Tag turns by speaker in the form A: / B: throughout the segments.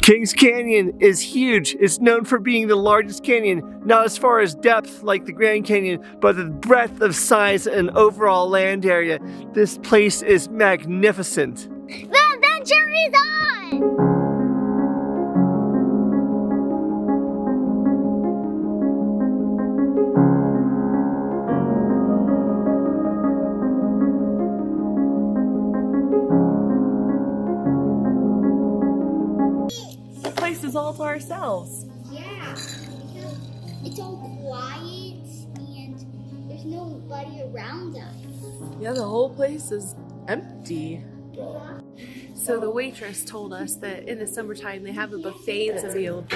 A: Kings Canyon is huge. It's known for being the largest canyon, not as far as depth like the Grand Canyon, but the breadth of size and overall land area. This place is magnificent.
B: The adventure is on!
C: Is all to ourselves.
B: Yeah, because it's all quiet and there's nobody around us.
C: Yeah, the whole place is empty. So the waitress told us that in the summertime they have a buffet that's available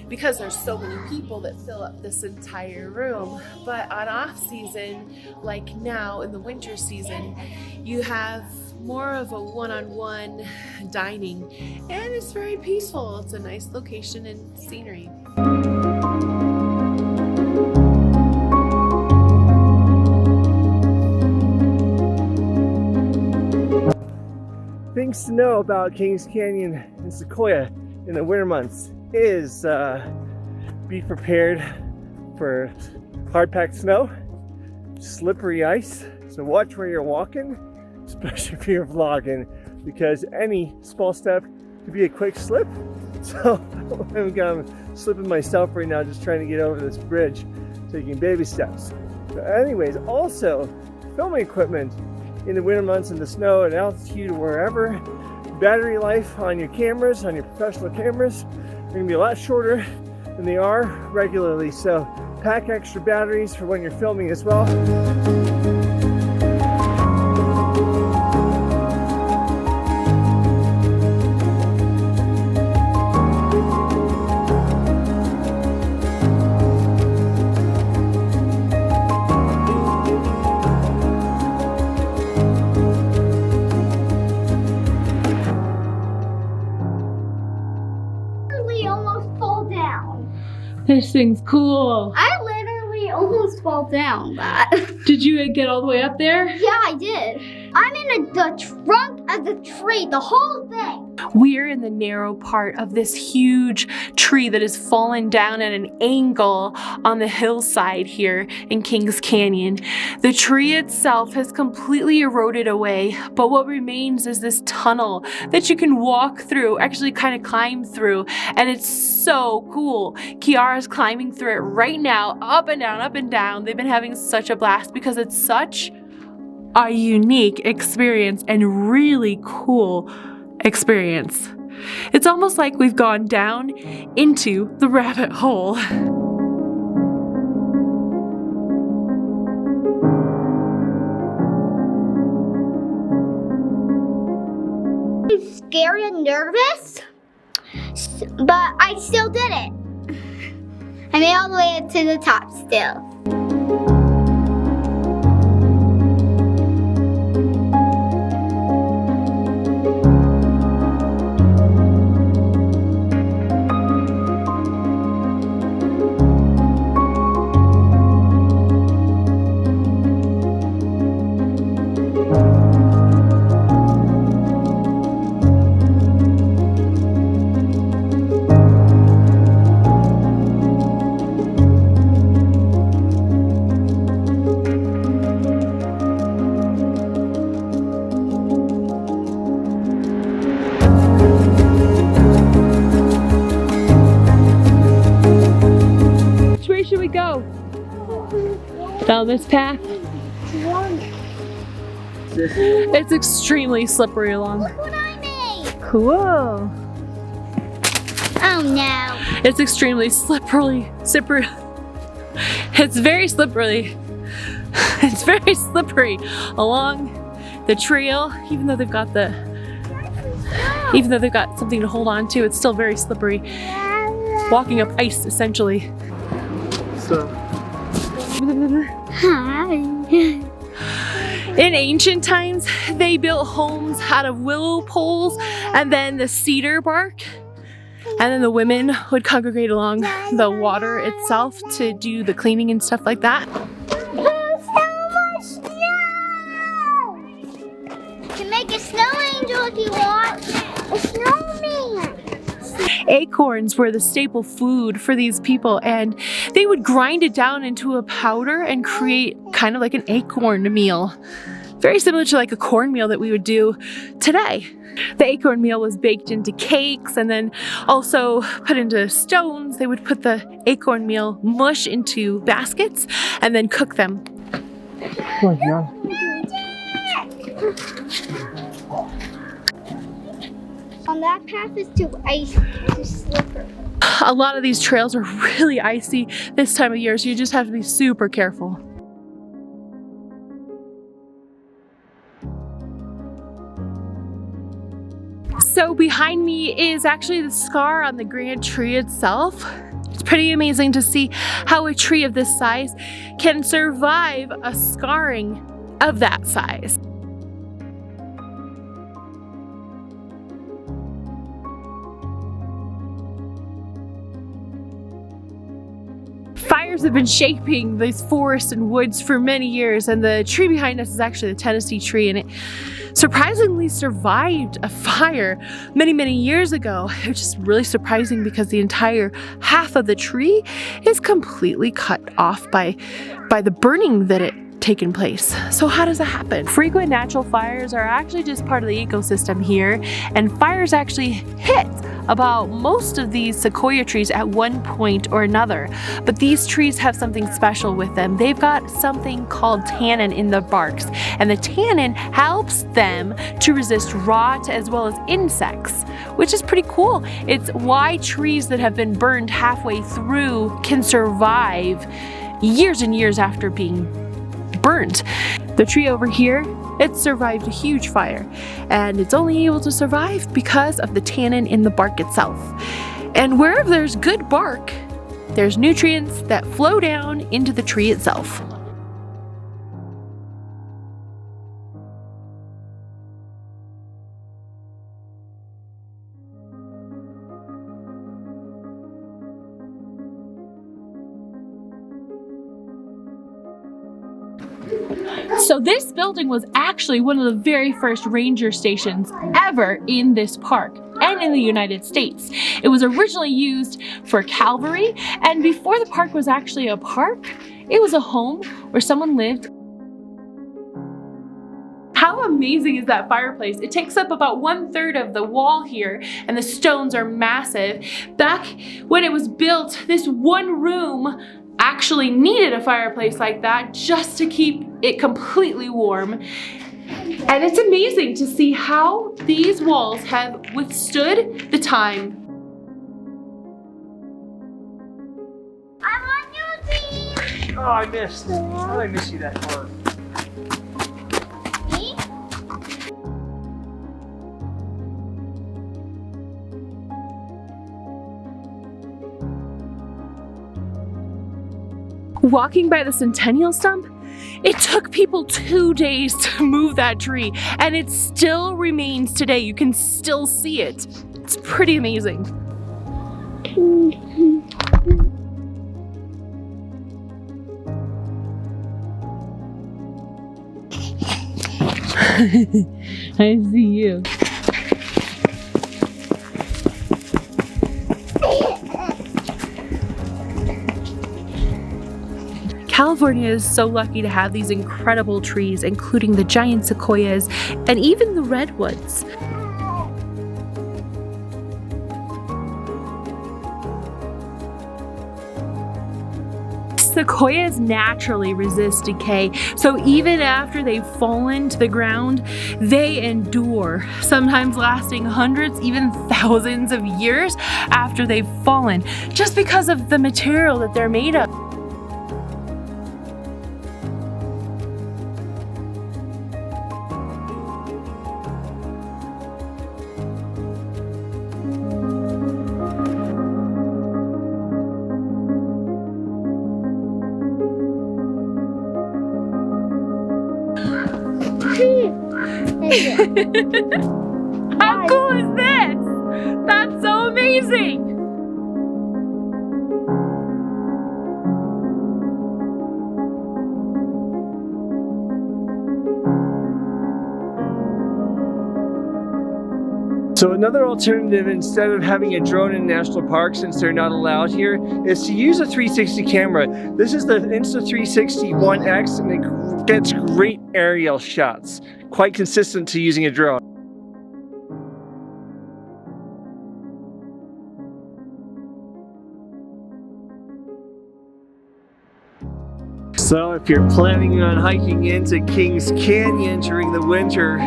C: because there's so many people that fill up this entire room. But on off season, like now in the winter season, you have more of a one-on-one dining, and it's very peaceful. It's a nice location and scenery.
A: Things to know about Kings Canyon and Sequoia in the winter months is be prepared for hard-packed snow, slippery ice, so watch where you're walking, especially if you're vlogging, because any small step could be a quick slip. So I'm slipping myself right now just trying to get over this bridge, taking baby steps. But anyways, also filming equipment in the winter months in the snow at altitude or wherever. Battery life on your cameras, on your professional cameras, are going to be a lot shorter than they are regularly. So pack extra batteries for when you're filming as well.
C: This thing's cool.
B: I literally almost fall down, but...
C: Did you get all the way up there?
B: Yeah, I did. I'm in the trunk of the tree, the whole thing.
C: We're in the narrow part of this huge tree that has fallen down at an angle on the hillside here in Kings Canyon. The tree itself has completely eroded away, but what remains is this tunnel that you can walk through, actually kind of climb through, and it's so cool. Kiara's climbing through it right now, up and down, up and down. They've been having such a blast because it's such a unique experience and really cool experience. It's almost like we've gone down into the rabbit hole.
B: I'm scared and nervous, but I still did it. I made it all the way up to the top still.
C: Should we go? Down this path? It's extremely slippery along.
B: Look what I made!
C: Cool.
B: Oh no.
C: It's extremely slippery. It's very slippery. It's very slippery along the trail, even though they've got something to hold on to, it's still very slippery. Walking up ice, essentially.
A: So.
B: Hi.
C: In ancient times, they built homes out of willow poles and then the cedar bark. And then the women would congregate along the water itself to do the cleaning and stuff like that.
B: There's so much snow! You can make a snow angel if you want. A snowman.
C: Acorns were the staple food for these people, and they would grind it down into a powder and create kind of like an acorn meal. Very similar to like a cornmeal that we would do today. The acorn meal was baked into cakes and then also put into stones. They would put the acorn meal mush into baskets and then cook them.
A: Come on, John.
B: On that path is too icy, too slippery.
C: A lot of these trails are really icy this time of year, so you just have to be super careful. So behind me is actually the scar on the grand tree itself. It's pretty amazing to see how a tree of this size can survive a scarring of that size. Fires have been shaping these forests and woods for many years, and the tree behind us is actually the Tennessee tree, and it surprisingly survived a fire many years ago. It's just really surprising because the entire half of the tree is completely cut off by the burning that it taken place. So how does that happen? Frequent natural fires are actually just part of the ecosystem here, and fires actually hit about most of these sequoia trees at one point or another. But these trees have something special with them. They've got something called tannin in the barks, and the tannin helps them to resist rot as well as insects, which is pretty cool. It's why trees that have been burned halfway through can survive years and years after being burned. The tree over here, it survived a huge fire, and it's only able to survive because of the tannin in the bark itself. And wherever there's good bark, there's nutrients that flow down into the tree itself. So this building was actually one of the very first ranger stations ever in this park and in the United States. It was originally used for cavalry, and before the park was actually a park, it was a home where someone lived. How amazing is that fireplace? It takes up about 1/3 of the wall here, and the stones are massive. Back when it was built, this one room actually needed a fireplace like that just to keep it completely warm. And it's amazing to see how these walls have withstood the time.
B: I'm on your team!
A: Oh, I missed. How did I miss you that far?
B: Me?
C: Walking by the centennial stump, it took people 2 days to move that tree, and it still remains today. You can still see it. It's pretty amazing. I see you. California is so lucky to have these incredible trees, including the giant sequoias and even the redwoods. Sequoias naturally resist decay, so even after they've fallen to the ground, they endure, sometimes lasting hundreds, even thousands of years after they've fallen, just because of the material that they're made of. How cool is this? That's so amazing!
A: So another alternative, instead of having a drone in national parks, since they're not allowed here, is to use a 360 camera. This is the Insta360 1X, and it gets great aerial shots. Quite consistent to using a drone. So if you're planning on hiking into Kings Canyon during the winter,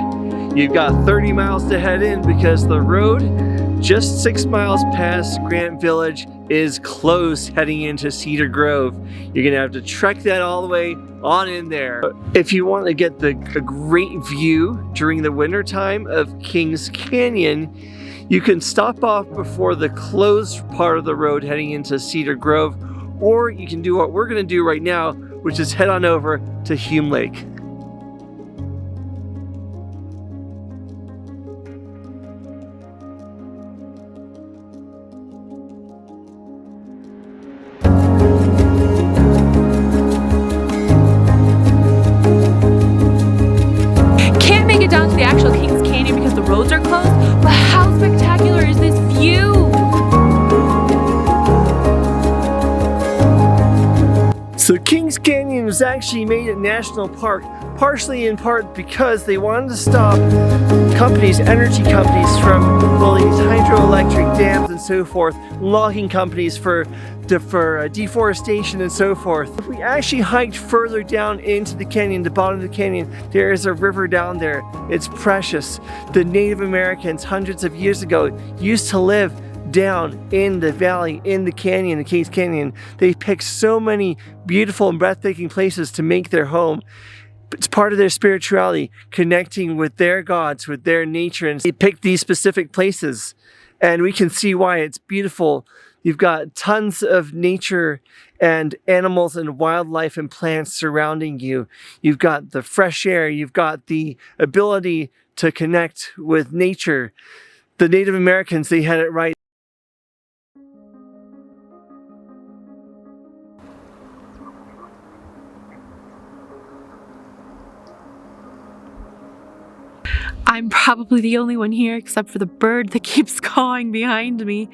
A: you've got 30 miles to head in because the road just 6 miles past Grant Village is closed heading into Cedar Grove. You're gonna have to trek that all the way on in there. If you want to get a great view during the winter time of Kings Canyon, you can stop off before the closed part of the road heading into Cedar Grove, or you can do what we're gonna do right now, which is head on over to Hume Lake.
C: Can't make it down to the actual Kings Canyon because the roads are closed, but how spectacular is this view?
A: So Kings Canyon was actually made a national park, partially in part because they wanted to stop companies, energy companies, from building hydroelectric dams and so forth, logging companies for deforestation and so forth. If we actually hiked further down into the canyon, the bottom of the canyon, there is a river down there. It's precious. The Native Americans hundreds of years ago used to live down in the valley, in the canyon, the Kings Canyon. They picked so many beautiful and breathtaking places to make their home. It's part of their spirituality, connecting with their gods, with their nature, and they picked these specific places. And we can see why it's beautiful. You've got tons of nature and animals and wildlife and plants surrounding you. You've got the fresh air. You've got the ability to connect with nature. The Native Americans, they had it right.
C: I'm probably the only one here except for the bird that keeps cawing behind me.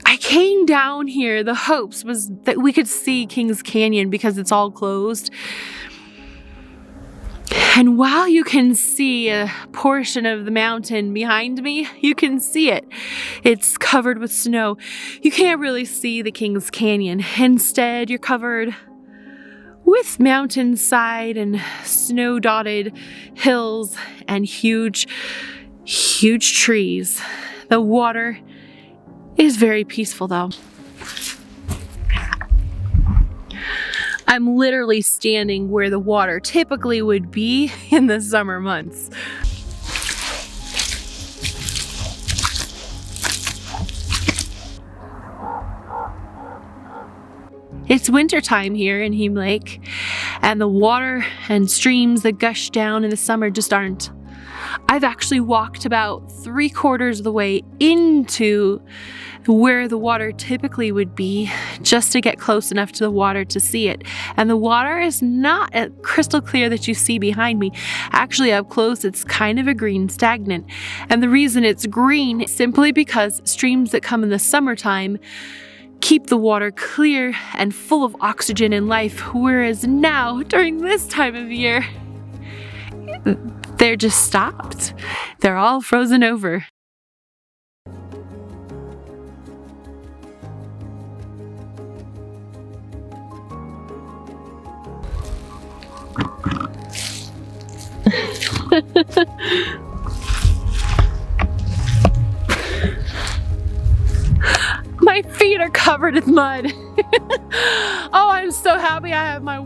C: I came down here, the hopes was that we could see Kings Canyon because it's all closed. And while you can see a portion of the mountain behind me, you can see it. It's covered with snow. You can't really see the Kings Canyon. Instead, you're covered with mountainside and snow-dotted hills and huge, huge trees. The water is very peaceful though. I'm literally standing where the water typically would be in the summer months. It's wintertime here in Hume Lake, and the water and streams that gush down in the summer just aren't. I've actually walked about 3/4 of the way into where the water typically would be just to get close enough to the water to see it. And the water is not crystal clear that you see behind me. Actually, up close, it's kind of a green stagnant. And the reason it's green is simply because streams that come in the summertime keep the water clear and full of oxygen and life, whereas now, during this time of year, they're just stopped. They're all frozen over. My feet are covered with mud. Oh, I'm so happy I have my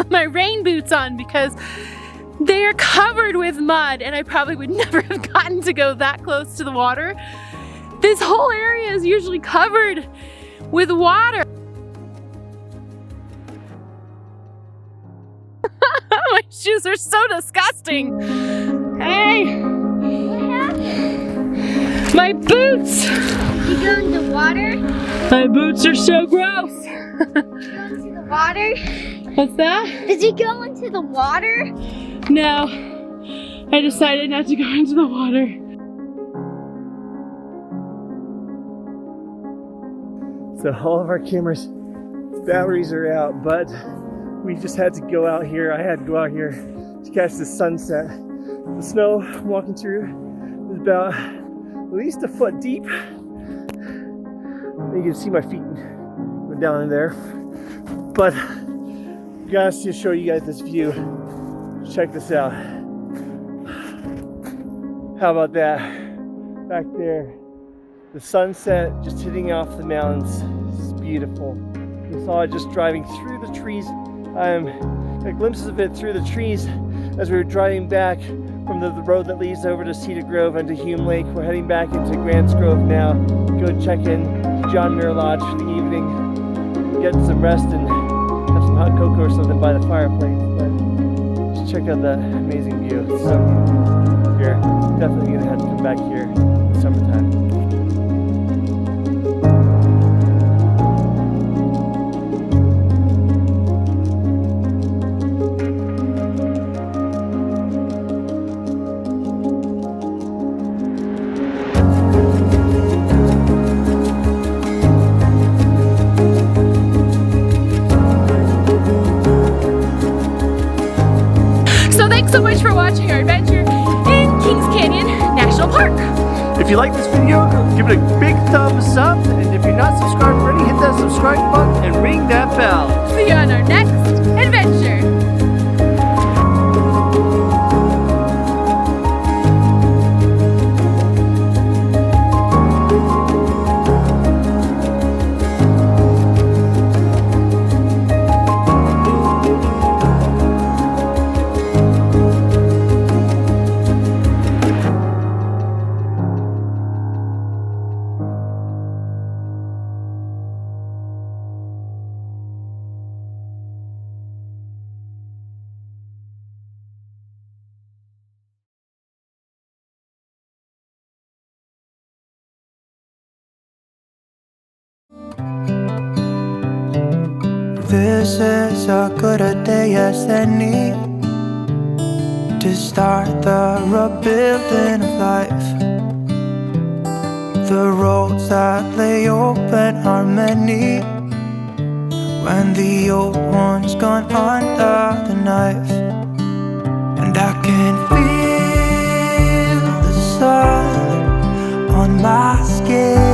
C: my rain boots on because they are covered with mud and I probably would never have gotten to go that close to the water. This whole area is usually covered with water. My shoes are so disgusting. Hey!
B: What happened?
C: My boots!
B: You go in the water?
C: My boots are so gross.
B: Did you go into the water?
C: What's that?
B: Did you go into the water?
C: No. I decided not to go into the water.
A: So all of our cameras batteries are out, but we just had to go out here. I had to go out here to catch the sunset. The snow I'm walking through is about at least a foot deep. You can see my feet go down in there. But guys, to show you guys this view, check this out. How about that? Back there, the sunset just hitting off the mountains. It's beautiful. We saw it just driving through the trees. Got glimpses of it through the trees as we were driving back from the road that leads over to Cedar Grove and to Hume Lake. We're heading back into Grants Grove now. Go check in John Muir Lodge for the evening, get some rest and have some hot cocoa or something by the fireplace. But just check out that amazing view. It's so beautiful here. Definitely gonna have to come back here in the summertime.
C: So thanks so much for watching our adventure in Kings Canyon National Park.
A: If you like this video, give it a big thumbs up, and if you're not subscribed already, hit that subscribe button and ring that bell.
C: See you on our next adventure.
D: This is as good a day as any to start the rebuilding of life. The roads that lay open are many when the old one's gone under the knife. And I can feel the sun on my skin.